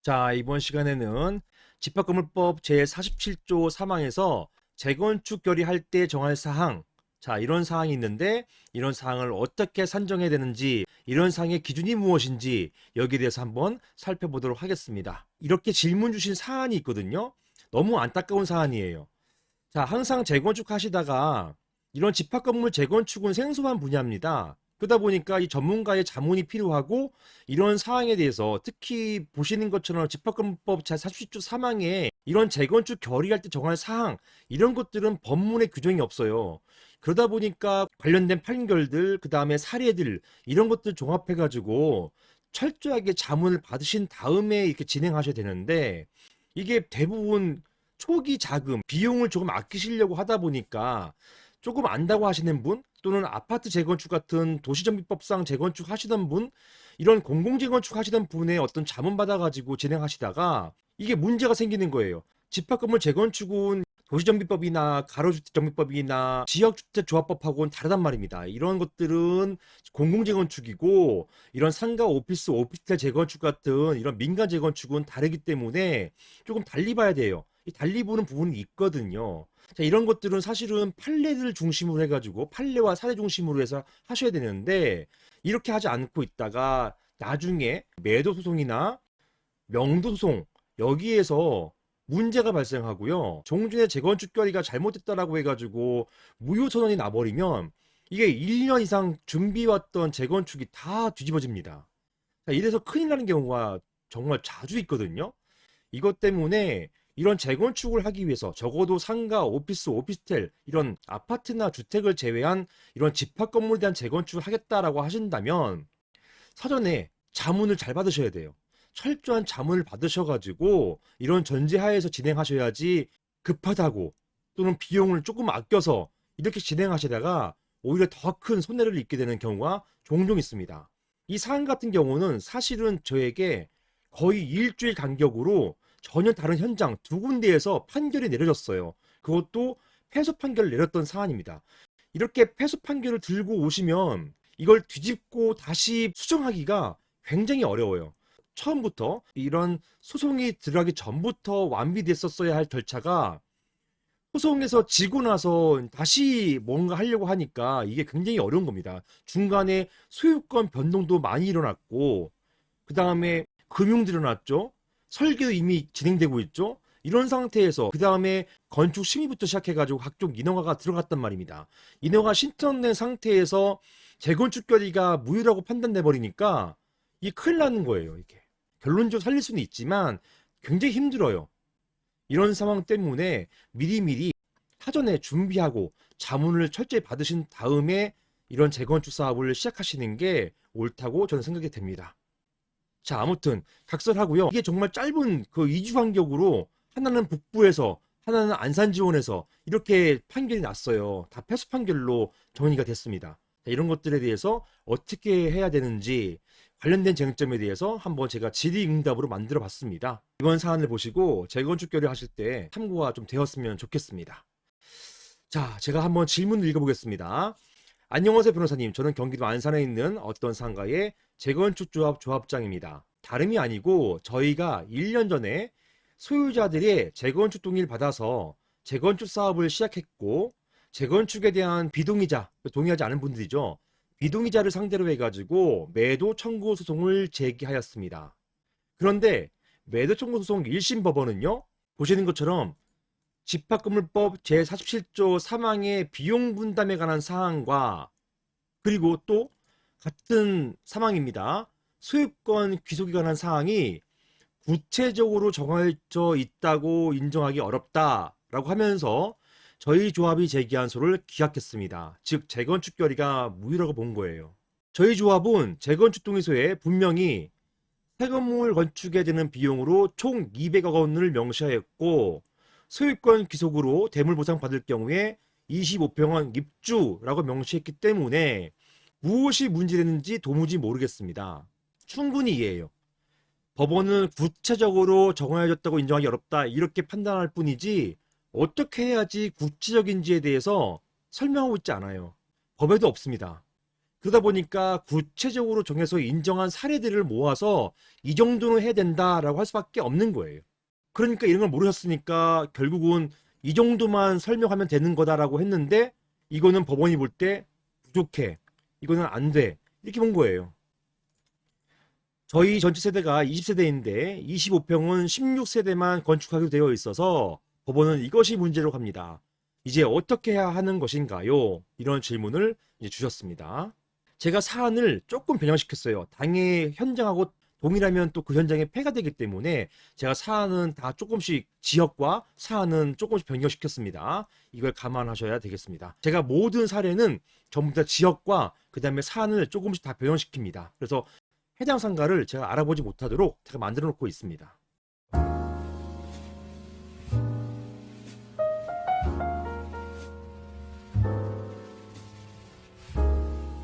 자, 이번 시간에는 집합건물법 제47조 3항에서 재건축 결의할 때 정할 사항, 자, 이런 사항이 있는데 이런 사항을 어떻게 산정해야 되는지, 이런 사항의 기준이 무엇인지 여기에 대해서 한번 살펴보도록 하겠습니다. 이렇게 질문 주신 사안이 있거든요. 너무 안타까운 사안이에요. 자, 항상 재건축 하시다가 이런 집합건물 재건축은 생소한 분야입니다. 그러다 보니까 이 전문가의 자문이 필요하고 이런 사항에 대해서 특히 보시는 것처럼 집합건물법 제47조 3항에 이런 재건축 결의할 때 정할 사항 이런 것들은 법문에 규정이 없어요. 그러다 보니까 관련된 판결들 그 다음에 사례들 이런 것들 종합해가지고 철저하게 자문을 받으신 다음에 이렇게 진행하셔야 되는데 이게 대부분 초기 자금, 비용을 조금 아끼시려고 하다 보니까 조금 안다고 하시는 분 또는 아파트 재건축 같은 도시정비법상 재건축 하시던 분 이런 공공재건축 하시던 분의 어떤 자문 받아가지고 진행하시다가 이게 문제가 생기는 거예요. 집합건물 재건축은 도시정비법이나 가로주택정비법이나 지역주택조합법하고는 다르단 말입니다. 이런 것들은 공공재건축이고 이런 상가 오피스, 오피스텔 재건축 같은 이런 민간 재건축은 다르기 때문에 조금 달리 봐야 돼요. 이 달리 보는 부분이 있거든요. 자, 이런 것들은 사실은 판례를 중심으로 해가지고 판례와 사례 중심으로 해서 하셔야 되는데 이렇게 하지 않고 있다가 나중에 매도 소송이나 명도 소송 여기에서 문제가 발생하고요. 종전의 재건축 결의가 잘못됐다라고 해가지고 무효 선언이 나버리면 이게 1년 이상 준비해왔던 재건축이 다 뒤집어집니다. 자, 이래서 큰일 나는 경우가 정말 자주 있거든요. 이것 때문에 이런 재건축을 하기 위해서 적어도 상가, 오피스, 오피스텔 이런 아파트나 주택을 제외한 이런 집합 건물에 대한 재건축을 하겠다라고 하신다면 사전에 자문을 잘 받으셔야 돼요. 철저한 자문을 받으셔가지고 이런 전제하에서 진행하셔야지 급하다고 또는 비용을 조금 아껴서 이렇게 진행하시다가 오히려 더 큰 손해를 입게 되는 경우가 종종 있습니다. 이 사안 같은 경우는 사실은 저에게 거의 일주일 간격으로 전혀 다른 현장 두 군데에서 판결이 내려졌어요. 그것도 패소 판결을 내렸던 사안입니다. 이렇게 패소 판결을 들고 오시면 이걸 뒤집고 다시 수정하기가 굉장히 어려워요. 처음부터 이런 소송이 들어가기 전부터 완비됐었어야 할 절차가 소송에서 지고 나서 다시 뭔가 하려고 하니까 이게 굉장히 어려운 겁니다. 중간에 소유권 변동도 많이 일어났고, 그 다음에 금융 들어났죠. 설계도 이미 진행되고 있죠. 이런 상태에서 그 다음에 건축 심의부터 시작해가지고 각종 인허가가 들어갔단 말입니다. 인허가 신청된 상태에서 재건축 결의가 무효라고 판단돼 버리니까 이게 큰일 나는 거예요. 이게 결론적으로 살릴 수는 있지만 굉장히 힘들어요. 이런 상황 때문에 미리미리 사전에 준비하고 자문을 철저히 받으신 다음에 이런 재건축 사업을 시작하시는 게 옳다고 저는 생각이 됩니다. 자, 아무튼 각설하고요. 이게 정말 짧은 그 2주 간격으로 하나는 북부에서 하나는 안산지원에서 이렇게 판결이 났어요. 다 패소 판결로 정리가 됐습니다. 자, 이런 것들에 대해서 어떻게 해야 되는지 관련된 쟁점에 대해서 한번 제가 질의응답으로 만들어 봤습니다. 이번 사안을 보시고 재건축 결의하실 때 참고가 좀 되었으면 좋겠습니다. 자, 제가 한번 질문을 읽어보겠습니다. 안녕하세요, 변호사님. 저는 경기도 안산에 있는 어떤 상가의 재건축 조합 조합장입니다. 다름이 아니고 저희가 1년 전에 소유자들의 재건축 동의를 받아서 재건축 사업을 시작했고 재건축에 대한 비동의자, 동의하지 않은 분들이죠. 비동의자를 상대로 해가지고 매도 청구 소송을 제기하였습니다. 그런데 매도 청구 소송 1심 법원은요. 보시는 것처럼 집합건물법 제47조 3항의 비용 분담에 관한 사항과 그리고 또 같은 사항입니다. 소유권 귀속에 관한 사항이 구체적으로 정해져 있다고 인정하기 어렵다라고 하면서 저희 조합이 제기한 소를 기각했습니다. 즉 재건축 결의가 무효라고 본 거예요. 저희 조합은 재건축 동의서에 분명히 새 건물 건축에 드는 비용으로 총 200억 원을 명시하였고 소유권 귀속으로 대물 보상 받을 경우에 25평원 입주라고 명시했기 때문에 무엇이 문제됐는지 도무지 모르겠습니다. 충분히 이해해요. 법원은 구체적으로 정해졌다고 인정하기 어렵다 이렇게 판단할 뿐이지 어떻게 해야지 구체적인지에 대해서 설명하고 있지 않아요. 법에도 없습니다. 그러다 보니까 구체적으로 정해서 인정한 사례들을 모아서 이 정도는 해야 된다라고 할 수밖에 없는 거예요. 그러니까 이런 걸 모르셨으니까 결국은 이 정도만 설명하면 되는 거다라고 했는데 이거는 법원이 볼 때 부족해. 이거는 안 돼. 이렇게 본 거예요. 저희 전체 세대가 20세대인데 25평은 16세대만 건축하기로 되어 있어서 법원은 이것이 문제로 갑니다. 이제 어떻게 해야 하는 것인가요? 이런 질문을 이제 주셨습니다. 제가 사안을 조금 변형시켰어요. 당해 현장하고 동일하면 또 그 현장에 폐가 되기 때문에 제가 사안은 다 조금씩 지역과 사안은 조금씩 변경시켰습니다. 이걸 감안하셔야 되겠습니다. 제가 모든 사례는 전부 다 지역과 그 다음에 사안을 조금씩 다 변형시킵니다. 그래서 해당 상가를 제가 알아보지 못하도록 제가 만들어 놓고 있습니다.